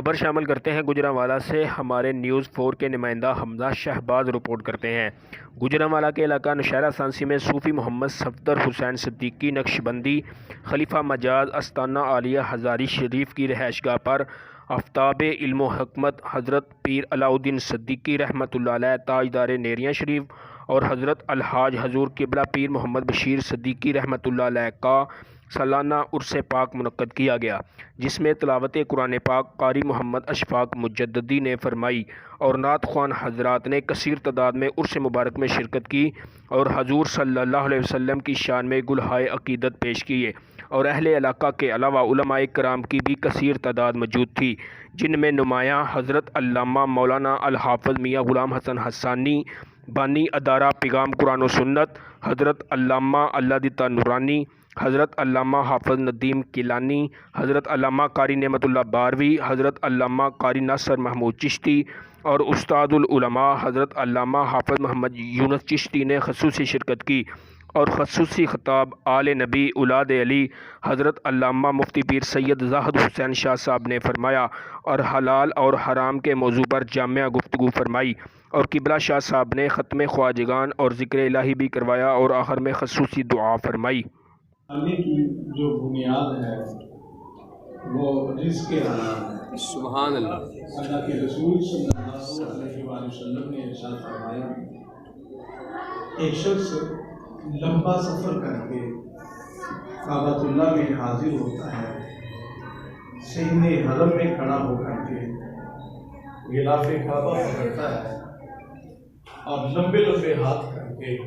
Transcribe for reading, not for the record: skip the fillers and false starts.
خبر شامل کرتے ہیں گوجرانوالہ سے۔ ہمارے نیوز 4 کے نمائندہ حمزہ شہباز رپورٹ کرتے ہیں۔ گوجرانوالہ کے علاقہ نوشہرہ سانسی میں صوفی محمد صفدر حسین صدیقی نقشبندی خلیفہ مجاز استانہ عالیہ ہزاری شریف کی رہائش گاہ پر آفتاب علم و حکمت حضرت پیر علاء الدین صدیقی رحمۃ اللہ علیہ تاجدار نیریاں شریف اور حضرت الحاج حضور قبلہ پیر محمد بشیر صدیقی رحمۃ اللہ علیہ کا سالانہ عرس پاک منعقد کیا گیا، جس میں تلاوت قرآن پاک قاری محمد اشفاق مجددی نے فرمائی اور نعت خوان حضرات نے کثیر تعداد میں عرس مبارک میں شرکت کی اور حضور صلی اللہ علیہ وسلم کی شان میں گلہائے عقیدت پیش کیے، اور اہل علاقہ کے علاوہ علماء کرام کی بھی کثیر تعداد موجود تھی، جن میں نمایاں حضرت علامہ مولانا الحافظ میاں غلام حسن حسانی بانی ادارہ پیغام قرآن و سنت، حضرت علامہ اللہ دتا نورانی، حضرت علامہ حافظ ندیم کیلانی، حضرت علامہ قاری نعمت اللہ باروی، حضرت علامہ قاری ناصر محمود چشتی اور استاد العلماء حضرت علامہ حافظ محمد یونس چشتی نے خصوصی شرکت کی، اور خصوصی خطاب آل نبی اولاد علی حضرت علامہ مفتی پیر سید زاہد حسین شاہ صاحب نے فرمایا اور حلال اور حرام کے موضوع پر جامع گفتگو فرمائی، اور قبلہ شاہ صاحب نے ختم خواجگان اور ذکر الہی بھی کروایا اور آخر میں خصوصی دعا فرمائی۔ کی جو بنیاد ہے وہ رزق حلال ہے۔ سبحان اللہ۔ اللہ کے رسول صلی اللہ علیہ وآلہ وسلم نے ارشاد فرمایا، ایک شخص لمبا سفر کر کے کعبۃ اللہ میں حاضر ہوتا ہے، سین حرم میں کھڑا ہو کر کے غلاف کعبہ پکڑتا ہے اور لمبے لمبے ہاتھ کر کے